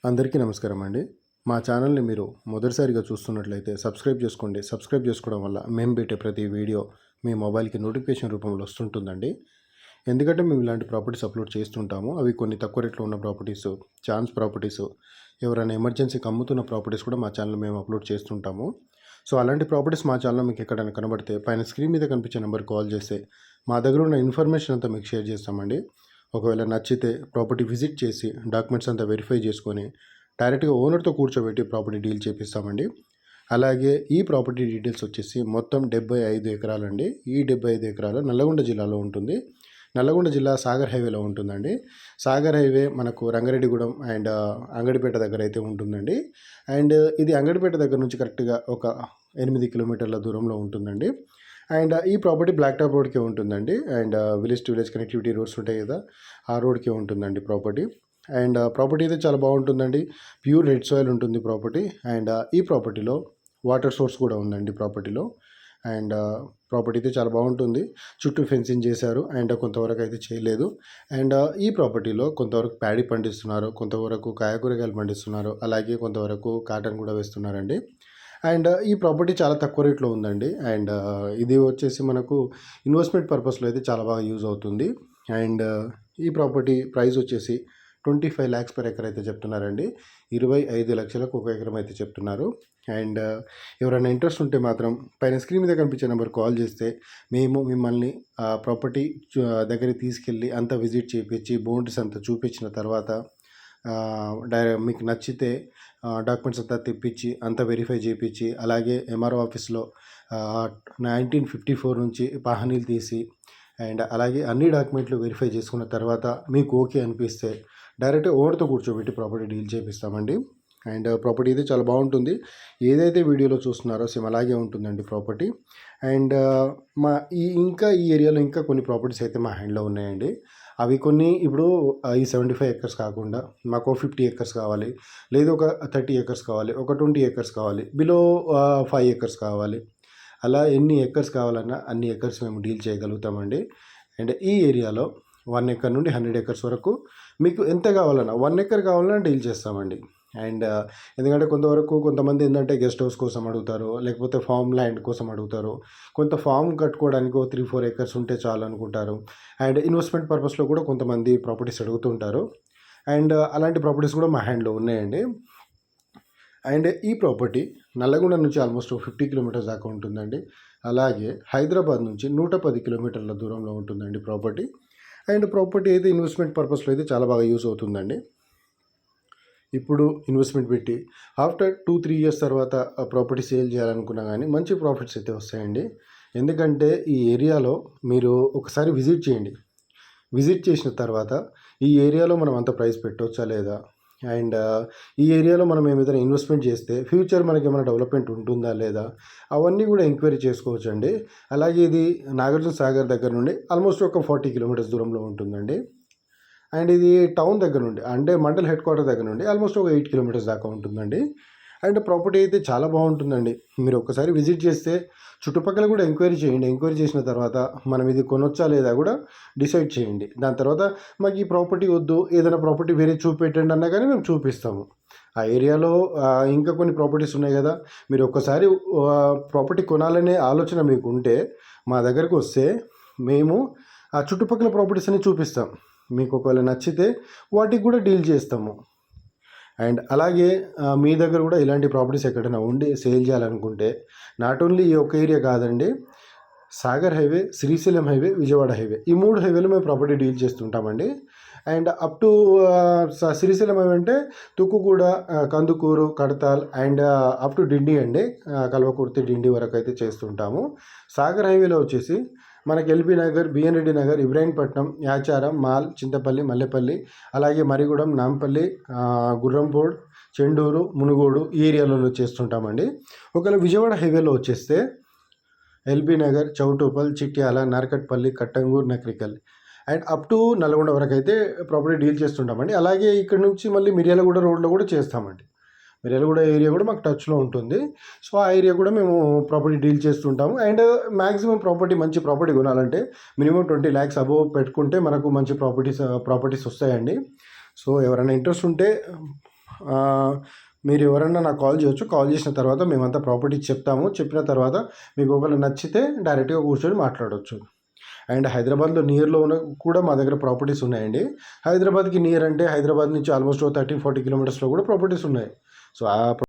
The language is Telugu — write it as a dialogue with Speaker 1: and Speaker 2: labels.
Speaker 1: అందరికీ నమస్కారం అండి. మా ఛానల్ని మీరు మొదటిసారిగా చూస్తున్నట్లయితే సబ్స్క్రైబ్ చేసుకోండి. సబ్స్క్రైబ్ చేసుకోవడం వల్ల మేము పెట్టే ప్రతి వీడియో మీ మొబైల్కి నోటిఫికేషన్ రూపంలో వస్తుంటుందండి. ఎందుకంటే మేము ఇలాంటి ప్రాపర్టీస్ అప్లోడ్ చేస్తుంటాము. అవి కొన్ని తక్కువ రేట్లో ఉన్న ప్రాపర్టీస్, ఛాన్స్ ప్రాపర్టీస్, ఎవరైనా ఎమర్జెన్సీకి అమ్ముతున్న ప్రాపర్టీస్ కూడా మా ఛానల్లో మేము అప్లోడ్ చేస్తుంటాము. సో అలాంటి ప్రాపర్టీస్ మా ఛానల్లో మీకు ఎక్కడైనా కనబడితే పైన స్క్రీన్ మీద కనిపించే నెంబర్కి కాల్ చేస్తే మా దగ్గర ఉన్న ఇన్ఫర్మేషన్ అంతా మీకు షేర్ చేస్తామండి. ఒకవేళ నచ్చితే ప్రాపర్టీ విజిట్ చేసి డాక్యుమెంట్స్ అంతా వెరిఫై చేసుకొని డైరెక్ట్గా ఓనర్తో కూర్చోబెట్టి ప్రాపర్టీ డీల్ చేపిస్తామండి. అలాగే ఈ ప్రాపర్టీ డీటెయిల్స్ వచ్చేసి మొత్తం 75 ఎకరాలండి. ఈ 75 ఎకరాలు నల్లగొండ జిల్లాలో ఉంటుంది. నల్లగొండ జిల్లా సాగర్ హైవేలో ఉంటుందండి. సాగర్ హైవే మనకు రంగారెడ్డిగూడెం అండ్ అంగడిపేట దగ్గర అయితే ఉంటుందండి. అండ్ ఇది అంగడిపేట దగ్గర నుంచి కరెక్ట్గా ఒక 8 కిలోమీటర్ల దూరంలో ఉంటుందండి. అండ్ ఈ ప్రాపర్టీ బ్లాక్ టాప్ రోడ్కే ఉంటుందండి. And village to village connectivity roads ఉంటాయి కదా, ఆ రోడ్కే ఉంటుందండి ప్రాపర్టీ. అండ్ ప్రాపర్టీ అయితే చాలా బాగుంటుందండి. ప్యూర్ రెడ్ సాయిల్ ఉంటుంది ప్రాపర్టీ. అండ్ ఈ ప్రాపర్టీలో వాటర్ సోర్స్ కూడా ఉందండి ప్రాపర్టీలో. అండ్ ప్రాపర్టీ అయితే చాలా బాగుంటుంది. చుట్టూ ఫెన్సింగ్ చేశారు అండ్ కొంతవరకు అయితే చేయలేదు. అండ్ ఈ ప్రాపర్టీలో కొంతవరకు ప్యాడీ పండిస్తున్నారు, కొంతవరకు కాయకూరగాయలు పండిస్తున్నారు, అలాగే కొంతవరకు కాటన్ కూడా వేస్తున్నారండి. అండ్ ఈ ప్రాపర్టీ చాలా తక్కువ రేట్లో ఉందండి. అండ్ ఇది వచ్చేసి మనకు ఇన్వెస్ట్మెంట్ పర్పస్లో అయితే చాలా బాగా యూజ్ అవుతుంది. అండ్ ఈ ప్రాపర్టీ ప్రైస్ వచ్చేసి 25 lakhs per ఎకర్ అయితే చెప్తున్నారండి. 25 లక్షలకు ఒక ఎకరం అయితే చెప్తున్నారు. అండ్ ఎవరైనా ఇంట్రెస్ట్ ఉంటే మాత్రం పైన స్క్రీన్ మీద కనిపించే నెంబర్ కాల్ చేస్తే మేము మిమ్మల్ని ప్రాపర్టీ దగ్గరికి తీసుకెళ్ళి అంతా విజిట్ చేయించి బౌండరీస్ అంతా చూపించిన తర్వాత మీకు నచ్చితే డాక్యుమెంట్స్ అంతా తెప్పించి అంతా వెరిఫై చేయించి, అలాగే ఎంఆర్ఓ ఆఫీస్లో 1954 నుంచి పాహనీలు తీసి అండ్ అలాగే అన్ని డాక్యుమెంట్లు వెరిఫై చేసుకున్న తర్వాత మీకు ఓకే అనిపిస్తే డైరెక్ట్గా ఓనర్తో కూర్చోబెట్టి ప్రాపర్టీ డీల్ చేపిస్తామండి. అండ్ ప్రాపర్టీ అయితే చాలా బాగుంటుంది. ఏదైతే వీడియోలో చూస్తున్నారో సేమ్ అలాగే ఉంటుందండి ప్రాపర్టీ. అండ్ ఈ ఏరియాలో ఇంకా కొన్ని ప్రాపర్టీస్ అయితే మా హ్యాండ్లో ఉన్నాయండి. అవి కొన్ని ఇప్పుడు ఈ 75 acres కాకుండా మాకు 50 acres కావాలి, లేదు ఒక 30 acres కావాలి, ఒక 20 acres కావాలి, బిలో 5 acres కావాలి. అలా ఎన్ని ఎకర్స్ కావాలన్నా అన్ని ఎకర్స్ మేము డీల్ చేయగలుగుతామండి. అండ్ ఈ ఏరియాలో 1 acre నుండి 100 acres వరకు మీకు ఎంత కావాలన్నా 1 acre కావాలన్నా డీల్ చేస్తామండి. అండ్ ఎందుకంటే కొంతమంది ఏంటంటే గెస్ట్ హౌస్ కోసం అడుగుతారు, లేకపోతే ఫామ్ ల్యాండ్ కోసం అడుగుతారు, కొంత ఫామ్ కట్టుకోవడానికి 3-4 acres ఉంటే చాలు అనుకుంటారు. అండ్ ఇన్వెస్ట్మెంట్ పర్పస్లో కూడా కొంతమంది ప్రాపర్టీస్ అడుగుతుంటారు. అండ్ అలాంటి ప్రాపర్టీస్ కూడా మా హ్యాండ్లో ఉన్నాయండి. అండ్ ఈ ప్రాపర్టీ నల్లగొండ నుంచి ఆల్మోస్ట్ 50 kilometers దాకా ఉంటుందండి. అలాగే హైదరాబాద్ నుంచి 110 kilometerల దూరంలో ఉంటుందండి ప్రాపర్టీ. అండ్ ప్రాపర్టీ అయితే ఇన్వెస్ట్మెంట్ పర్పస్లో అయితే చాలా బాగా యూజ్ అవుతుందండి. ఇప్పుడు ఇన్వెస్ట్మెంట్ పెట్టి ఆఫ్టర్ 2-3 years తర్వాత ఆ ప్రాపర్టీ సేల్ చేయాలనుకున్నా కానీ మంచి ప్రాఫిట్స్ అయితే వస్తాయండి. ఎందుకంటే ఈ ఏరియాలో మీరు ఒకసారి విజిట్ చేయండి. విజిట్ చేసిన తర్వాత ఈ ఏరియాలో మనం అంత ప్రైస్ పెట్టవచ్చా లేదా, అండ్ ఈ ఏరియాలో మనం ఏదైనా ఇన్వెస్ట్మెంట్ చేస్తే ఫ్యూచర్ మనకి ఏమైనా డెవలప్మెంట్ ఉంటుందా లేదా, అవన్నీ కూడా ఎంక్వైరీ చేసుకోవచ్చు అండి. అలాగే ఇది నాగార్జున సాగర్ దగ్గర నుండి ఆల్మోస్ట్ ఒక 40 kilometers దూరంలో ఉంటుందండి. అండ్ ఇది టౌన్ దగ్గర నుండి అంటే మండల్ హెడ్ క్వార్టర్ దగ్గర నుండి ఆల్మోస్ట్ ఒక 8 kilometers దాకా ఉంటుందండి. అండ్ ప్రాపర్టీ అయితే చాలా బాగుంటుందండి. మీరు ఒకసారి విజిట్ చేస్తే చుట్టుపక్కల కూడా ఎంక్వైరీ చేయండి. ఎంక్వైరీ చేసిన తర్వాత మనం ఇది కొనొచ్చా లేదా కూడా డిసైడ్ చేయండి. దాని తర్వాత మాకు ఈ ప్రాపర్టీ వద్దు, ఏదైనా ప్రాపర్టీ వేరే చూపెట్టండి అన్నా కానీ మేము చూపిస్తాము. ఆ ఏరియాలో ఇంకా కొన్ని ప్రాపర్టీస్ ఉన్నాయి కదా, మీరు ఒక్కసారి ప్రాపర్టీ కొనాలనే ఆలోచన మీకు ఉంటే మా దగ్గరకు వస్తే మేము ఆ చుట్టుపక్కల ప్రాపర్టీస్ అన్ని చూపిస్తాం. మీకు ఒకవేళ నచ్చితే వాటికి కూడా డీల్ చేస్తాము. అండ్ అలాగే మీ దగ్గర కూడా ఇలాంటి ప్రాపర్టీస్ ఎక్కడైనా ఉండి సేల్ చేయాలనుకుంటే నాట్ ఓన్లీ ఈ ఒక ఏరియా కాదండి, Sagar highway, Srisailam highway, Vijayawada highway, ఈ 3 highways మేము ప్రాపర్టీ డీల్ చేస్తుంటామండి. And up to Srisailam highway అంటే Tukkuguda, Kandukur, Kadthal and up to Dindi అండి, కల్వకుర్తి, డిండి వరకు అయితే చేస్తుంటాము. సాగర్ హైవేలో వచ్చేసి మనకి ఎల్బీ నగర్, బిఎన్ రెడ్డి నగర్, ఇబ్రాహీంపట్నం, యాచారం, మాల్, చింతపల్లి, మల్లెపల్లి, అలాగే మరిగూడెం, నాంపల్లి, గుర్రంపోడ్, చెండూరు, మునుగోడు ఈ ఏరియాలలో చేస్తుంటామండి. ఒకవేళ విజయవాడ హైవేలో వచ్చేస్తే LB Nagar, Choutuppal, Chityala, Narketpally, Kattangur, Nakrekal and up to Nalgonda వరకు అయితే ప్రాపర్టీ డీల్ చేస్తుంటామండి. అలాగే ఇక్కడ నుంచి మళ్ళీ మిర్యాలగూడ రోడ్లో కూడా చేస్తామండి. మిర్యాలగూడ ఏరియా కూడా మాకు టచ్లో ఉంటుంది. సో ఆ ఏరియా కూడా మేము ప్రాపర్టీ డీల్ చేస్తుంటాము. అండ్ మ్యాక్సిమం మంచి ప్రాపర్టీ కొనాలంటే మినిమం 20 lakhs అబోవ్ పెట్టుకుంటే మనకు మంచి ప్రాపర్టీస్ వస్తాయండి. సో ఎవరైనా ఇంట్రెస్ట్ ఉంటే మీరు ఎవరన్నా నాకు కాల్ చేయొచ్చు. కాల్ చేసిన తర్వాత మేమంతా ప్రాపర్టీ చెప్తాము. చెప్పిన తర్వాత మీకు ఒకవేళ నచ్చితే డైరెక్ట్గా కూర్చొని మాట్లాడవచ్చు. అండ్ హైదరాబాద్లో నియర్లో ఉన్న కూడా మా దగ్గర ప్రాపర్టీస్ ఉన్నాయండి. హైదరాబాద్కి నియర్ అంటే హైదరాబాద్ నుంచి ఆల్మోస్ట్ 30-40 కిలోమీటర్స్లో కూడా ప్రాపర్టీస్ ఉన్నాయి. సో ఆ